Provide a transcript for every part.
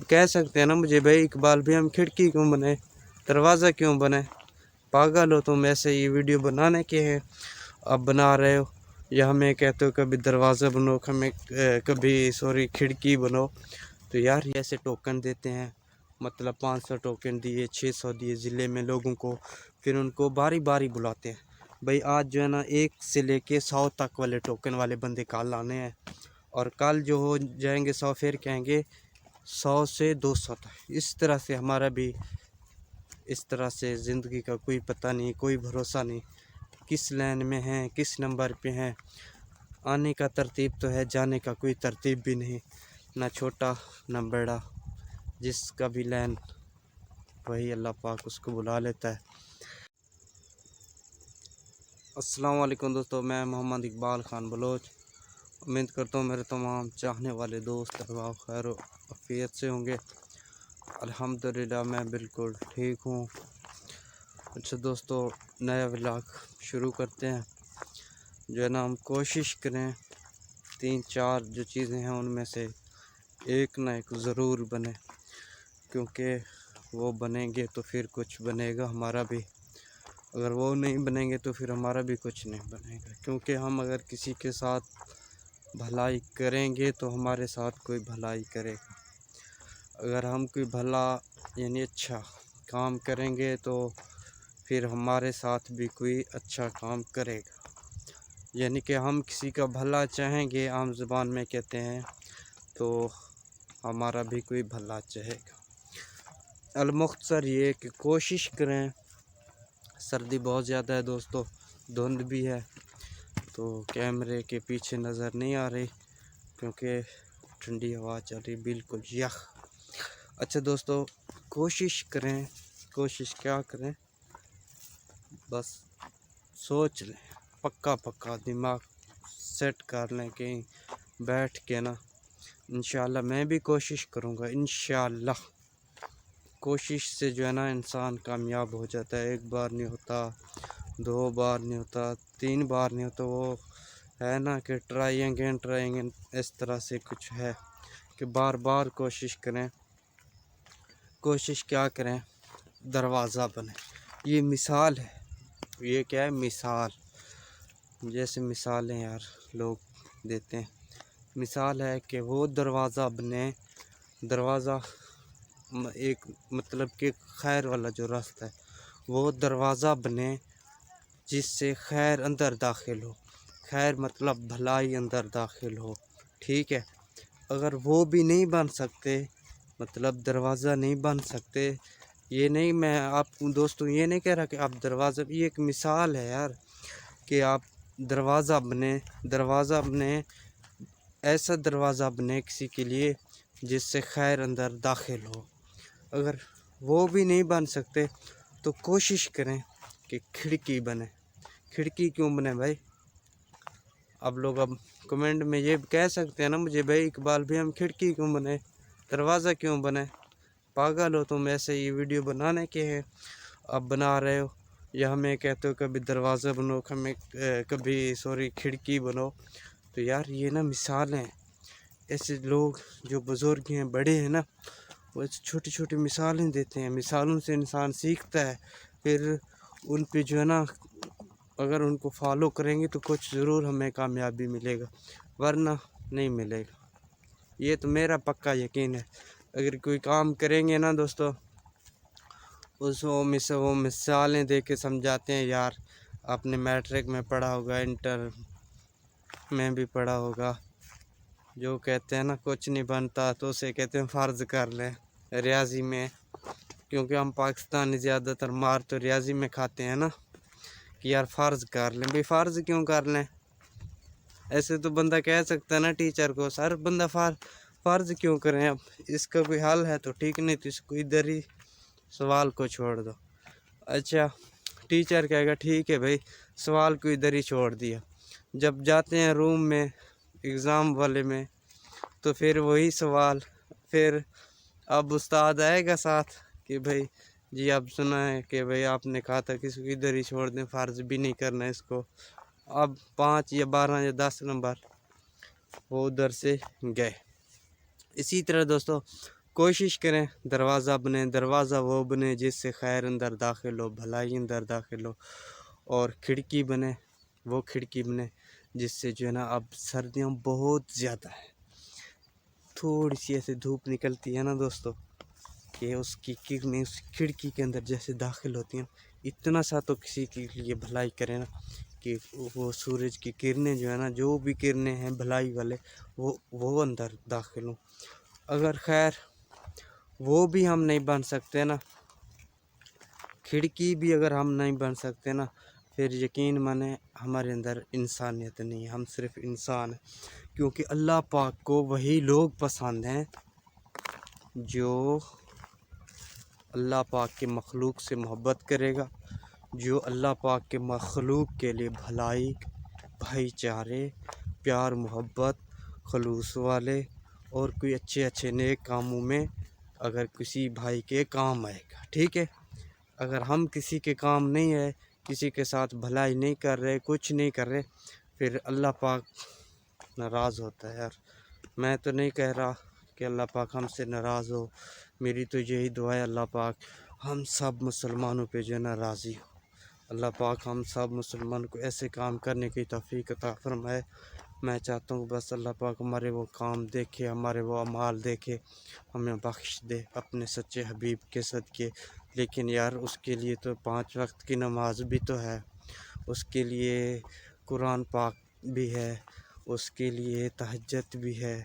कह सकते हैं ना मुझे, भाई इकबाल भी हम खिड़की क्यों बने, दरवाज़ा क्यों बने, पागल हो तुम, ऐसे ये वीडियो बनाने के हैं अब बना रहे हो, या हमें कहते हो कभी दरवाज़ा बनो, हमें कभी खिड़की बनो। तो यार ये ऐसे टोकन देते हैं, मतलब 500 टोकन दिए, 600 दिए ज़िले में लोगों को, फिर उनको बारी बारी बुलाते हैं। भाई आज जो है ना 1 से लेके 100 तक वाले टोकन वाले बंदे कल आने हैं, और कल जो हो जाएंगे 100 फिर कहेंगे 100 से 200 तक। इस तरह से हमारा भी, इस तरह से ज़िंदगी का कोई पता नहीं, कोई भरोसा नहीं, किस लाइन में हैं, किस नंबर पे हैं। आने का तरतीब तो है, जाने का कोई तरतीब भी नहीं, ना छोटा ना बड़ा, जिसका भी लाइन वही अल्लाह पाक उसको बुला लेता है। अस्सलाम वालेकुम दोस्तों, मैं मोहम्मद इकबाल ख़ान बलोच। उम्मीद करता हूँ मेरे तमाम चाहने वाले दोस्त अहबाब खैर आफियत से होंगे। अल्हम्दुलिल्लाह मैं बिल्कुल ठीक हूँ। अच्छा दोस्तों, नया व्लॉग शुरू करते हैं। जो है ना हम कोशिश करें 3-4 जो चीज़ें हैं उनमें से एक ना एक ज़रूर बने, क्योंकि वो बनेंगे तो फिर कुछ बनेगा हमारा भी। अगर वो नहीं बनेंगे तो फिर हमारा भी कुछ नहीं बनेगा, क्योंकि हम अगर किसी के साथ भलाई करेंगे तो हमारे साथ कोई भलाई करेगा। अगर हम कोई भला यानी अच्छा काम करेंगे तो फिर हमारे साथ भी कोई अच्छा काम करेगा। यानी कि हम किसी का भला चाहेंगे, आम ज़ुबान में कहते हैं, तो हमारा भी कोई भला चाहेगा। अलमुख्तसर ये कि कोशिश करें। सर्दी बहुत ज़्यादा है दोस्तों, धुंध भी है, तो कैमरे के पीछे नज़र नहीं आ रही क्योंकि ठंडी हवा चल रही, बिल्कुल यख। अच्छा दोस्तों, कोशिश करें, कोशिश क्या करें, बस सोच लें, पक्का दिमाग सेट कर लें कहीं बैठ के ना। इंशाल्लाह मैं भी कोशिश करूँगा, इंशाल्लाह। कोशिश से जो है ना इंसान कामयाब हो जाता है। 1 बार नहीं होता, 2 बार नहीं होता, 3 बार नहीं होता। वो है ना कि ट्राई अगेन इस तरह से कुछ है कि बार बार कोशिश करें। कोशिश क्या करें, दरवाज़ा बने। ये मिसाल है, ये क्या है, मिसाल। जैसे मिसालें यार लोग देते हैं, मिसाल है कि वो दरवाज़ा बने। दरवाज़ा एक मतलब कि खैर वाला जो रास्ता है, वो दरवाज़ा बने जिससे खैर अंदर दाखिल हो। खैर मतलब भलाई अंदर दाखिल हो, ठीक है। अगर वो भी नहीं बन सकते, मतलब दरवाज़ा नहीं बन सकते, ये नहीं, मैं आप दोस्तों ये नहीं कह रहा कि आप दरवाज़ा, ये एक मिसाल है यार कि आप दरवाज़ा बने। दरवाज़ा बने, ऐसा दरवाज़ा बने किसी के लिए जिससे खैर अंदर दाखिल हो। अगर वो भी नहीं बन सकते तो कोशिश करें कि खिड़की बने। खिड़की क्यों बने भाई? आप लोग अब कमेंट में ये कह सकते हैं ना मुझे, भाई इकबाल भी हम खिड़की क्यों बने, दरवाज़ा क्यों बने, पागल हो तुम, ऐसे ये वीडियो बनाने के हैं अब बना रहे हो, या हमें कहते हो कभी दरवाज़ा बनो, कभी खिड़की बनो। तो यार ये ना मिसाल हैं। ऐसे लोग जो बुज़ुर्ग हैं, बड़े हैं ना, वो छोटी छोटी मिसालें देते हैं। मिसालों से इंसान सीखता है, फिर उन पे जो है ना अगर उनको फॉलो करेंगे तो कुछ ज़रूर हमें कामयाबी मिलेगा, वरना नहीं मिलेगा। ये तो मेरा पक्का यकीन है। अगर कोई काम करेंगे ना दोस्तों, वो मिसालें दे के समझाते हैं। यार आपने मैट्रिक में पढ़ा होगा, इंटर में भी पढ़ा होगा, जो कहते हैं ना कुछ नहीं बनता तो उसे कहते हैं फ़र्ज़ कर लें रियाजी में। क्योंकि हम पाकिस्तानी ज़्यादातर मार तो रियाजी में खाते हैं ना, कि यार फ़र्ज़ कर लें। भाई फ़र्ज़ क्यों कर लें? ऐसे तो बंदा कह सकता है ना टीचर को, सर बंदा फ़र्ज़ क्यों करें? अब इसका कोई हल है तो ठीक, नहीं तो इसको इधर ही सवाल को छोड़ दो। अच्छा, टीचर कहेगा ठीक है भाई, सवाल को इधर ही छोड़ दिया। जब जाते हैं रूम में एग्ज़ाम वाले में, तो फिर वही सवाल, फिर अब उस्ताद आएगा साथ कि भाई जी अब सुना है कि भाई आपने कहा था कि इसको इधर ही छोड़ दें, फ़र्ज़ भी नहीं करना इसको। अब 5 या 12 या 10 नंबर वो उधर से गए। इसी तरह दोस्तों कोशिश करें दरवाज़ा बने, दरवाज़ा वो बने जिससे खैर अंदर दाखिल हो, भलाई अंदर दाखिल हो। और खिड़की बने, वो खिड़की बने जिससे जो है ना, अब सर्दियाँ बहुत ज़्यादा है, थोड़ी सी ऐसे धूप निकलती है ना दोस्तों, कि उसकी किरणें उस खिड़की के अंदर जैसे दाखिल होती हैं। इतना सा तो किसी के लिए भलाई करें ना, कि वो सूरज की किरणें जो है ना, जो भी किरणें हैं भलाई वाले, वो अंदर दाखिल हों। अगर खैर वो भी हम नहीं बन सकते ना, खिड़की भी अगर हम नहीं बन सकते ना, फिर यकीन माने हमारे अंदर इंसानियत नहीं है, हम सिर्फ इंसान हैं। क्योंकि अल्लाह पाक को वही लोग पसंद हैं जो अल्लाह पाक के मखलूक से मोहब्बत करेगा, जो अल्लाह पाक के मखलूक के लिए भलाई, भाईचारे, प्यार मोहब्बत, खलूस वाले और कोई अच्छे अच्छे नेक कामों में अगर किसी भाई के काम आएगा। ठीक है, अगर हम किसी के काम नहीं है, किसी के साथ भलाई नहीं कर रहे, कुछ नहीं कर रहे, फिर अल्लाह पाक नाराज़ होता है यार। मैं तो नहीं कह रहा कि अल्लाह पाक हमसे नाराज़ हो, मेरी तो यही दुआ है अल्लाह पाक हम सब मुसलमानों पे जो है ना राज़ी हो। अल्लाह पाक हम सब मुसलमान को ऐसे काम करने की तौफीक अता फरमाए। मैं चाहता हूँ बस अल्लाह पाक हमारे वो काम देखे, हमारे वो अमाल देखे, हमें बख्श दे अपने सच्चे हबीब के सदके। लेकिन यार उसके लिए तो 5 वक्त की नमाज भी तो है, उसके लिए कुरान पाक भी है, उसके लिए तहज्जुद भी है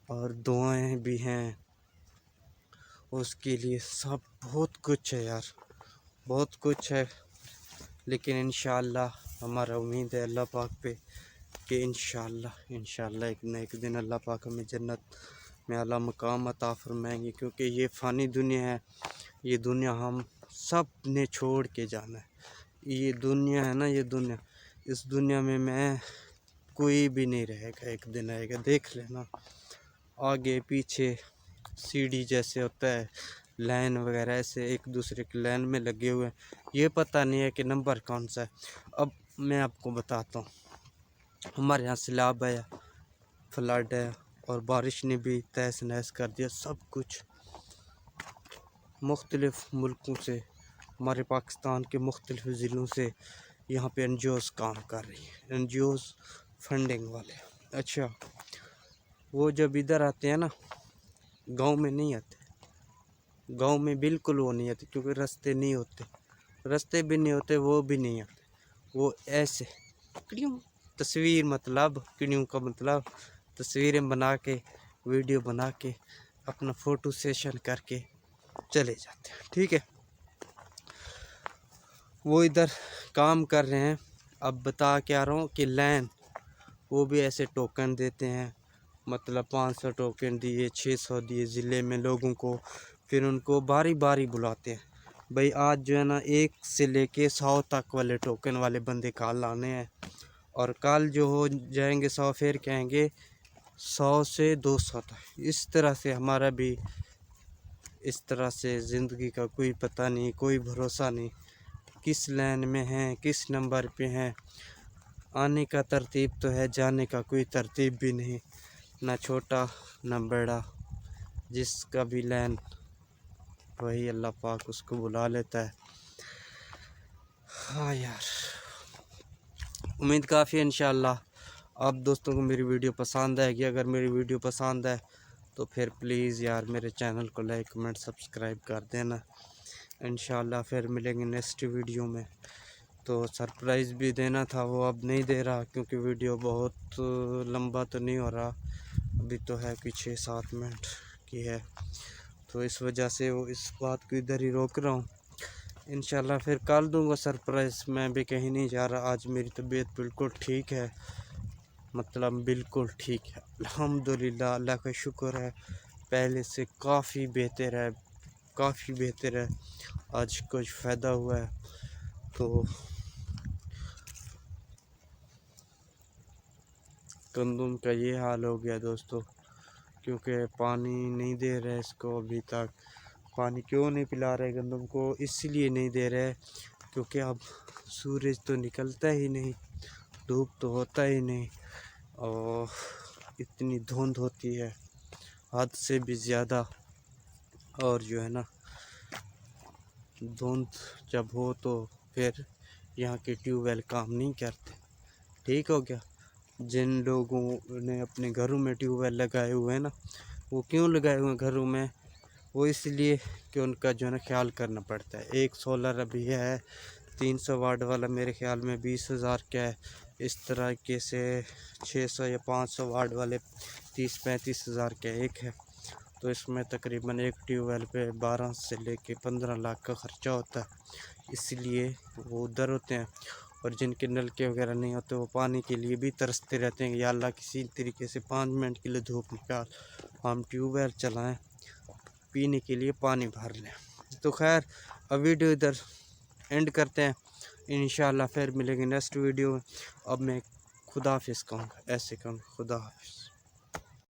और दुआएं भी हैं, उसके लिए सब बहुत कुछ है यार, बहुत कुछ है। लेकिन इंशाअल्लाह हमारा उम्मीद है अल्लाह पाक पे कि इंशाअल्लाह एक न एक दिन अल्लाह पाक हमें जन्नत में आला मकाम अता फरमाएंगे। क्योंकि ये फ़ानी दुनिया है, ये दुनिया हम सब ने छोड़ के जाना है। ये दुनिया है ना, ये दुनिया, इस दुनिया में मैं कोई भी नहीं रहेगा, एक दिन आएगा, देख लेना आगे पीछे सीढ़ी जैसे होता है, लाइन वगैरह ऐसे एक दूसरे की लाइन में लगे हुए हैं, ये पता नहीं है कि नंबर कौन सा है। अब मैं आपको बताता हूँ, हमारे यहाँ सैलाब आया, फ्लड है और बारिश ने भी तहस नहस कर दिया सब कुछ। मुख्तलिफ़ मुल्कों से, हमारे पाकिस्तान के मुख्तलिफ़ ज़िलों से यहाँ पे NGOs काम कर रही हैं, NGOs फंडिंग वाले। अच्छा, वो जब इधर आते हैं ना, गांव में नहीं आते, गांव में बिल्कुल वो नहीं आते, क्योंकि रास्ते नहीं होते, रास्ते भी नहीं होते, वो भी नहीं आते। वो ऐसे क्यों तस्वीर, मतलब क्यों का मतलब तस्वीरें बना के, वीडियो बना के, अपना फ़ोटो सेशन करके चले जाते हैं। ठीक है, वो इधर काम कर रहे हैं। अब बता क्या रहा हूँ कि लैन वो भी ऐसे टोकन देते हैं, मतलब 500 टोकन दिए, 600 दिए ज़िले में लोगों को, फिर उनको बारी बारी बुलाते हैं, भाई आज जो है ना 1 से लेके 100 तक वाले टोकन वाले बंदे कल लाने हैं, और कल जो हो जाएंगे 100 फिर कहेंगे 100 से 200 तक। इस तरह से हमारा भी, इस तरह से ज़िंदगी का कोई पता नहीं, कोई भरोसा नहीं, किस लाइन में हैं, किस नंबर पे हैं। आने का तरतीब तो है, जाने का कोई तरतीब भी नहीं, ना छोटा ना बड़ा, जिसका भी लाइन वही अल्लाह पाक उसको बुला लेता है। हाँ यार, उम्मीद काफ़ी है इंशाअल्लाह आप दोस्तों को मेरी वीडियो पसंद आएगी। अगर मेरी वीडियो पसंद है तो फिर प्लीज़ यार मेरे चैनल को लाइक कमेंट सब्सक्राइब कर देना। इंशाअल्लाह फिर मिलेंगे नेक्स्ट वीडियो में। तो सरप्राइज़ भी देना था, वो अब नहीं दे रहा, क्योंकि वीडियो बहुत लंबा तो नहीं हो रहा, अभी तो है कि 6-7 मिनट की है, तो इस वजह से वो इस बात को इधर ही रोक रहा हूँ। इंशाल्लाह फिर कल दूंगा सरप्राइज़। मैं भी कहीं नहीं जा रहा, आज मेरी तबीयत बिल्कुल ठीक है, मतलब बिल्कुल ठीक है अल्हम्दुलिल्लाह, अल्लाह का शुक्र है, पहले से काफ़ी बेहतर है, काफ़ी बेहतर है, आज कुछ फ़ायदा हुआ है। तो गंदम का ये हाल हो गया दोस्तों, क्योंकि पानी नहीं दे रहे इसको अभी तक। पानी क्यों नहीं पिला रहे गंदम को? इसलिए नहीं दे रहे क्योंकि अब सूरज तो निकलता ही नहीं, धूप तो होता ही नहीं, और इतनी धुंध होती है हद से भी ज़्यादा। اور جو ہے نا دھند جب ہو تو پھر یہاں کے ٹیوب ویل کام نہیں کرتے. ٹھیک ہو گیا. جن لوگوں نے اپنے گھروں میں ٹیوب ویل لگائے ہوئے ہیں نا، وہ کیوں لگائے ہوئے ہیں گھروں میں؟ وہ اس لیے کہ ان کا جو ہے نا خیال کرنا پڑتا ہے. ایک سولر ابھی ہے 300 واٹ والا، میرے خیال میں 20,000 کا ہے. اس طرح سے 600 یا 500 واٹ والے 30-35,000 کا ایک ہے. تو اس میں تقریباً ایک ٹیوب ویل پہ 12 سے لے کے 15 لاکھ کا خرچہ ہوتا ہے. اس لیے وہ ادھر ہوتے ہیں. اور جن کے نلکے وغیرہ نہیں ہوتے وہ پانی کے لیے بھی ترستے رہتے ہیں کہ یا اللہ کسی طریقے سے 5 منٹ کے لیے دھوپ نکال، ہم ٹیوب ویل چلائیں، پینے کے لیے پانی بھر لیں. تو خیر اب ویڈیو ادھر اینڈ کرتے ہیں. انشاءاللہ پھر ملیں گے نیکسٹ ویڈیو میں. اب میں خدا حافظ کہوں گا، ایسے کہوں گا خدا حافظ.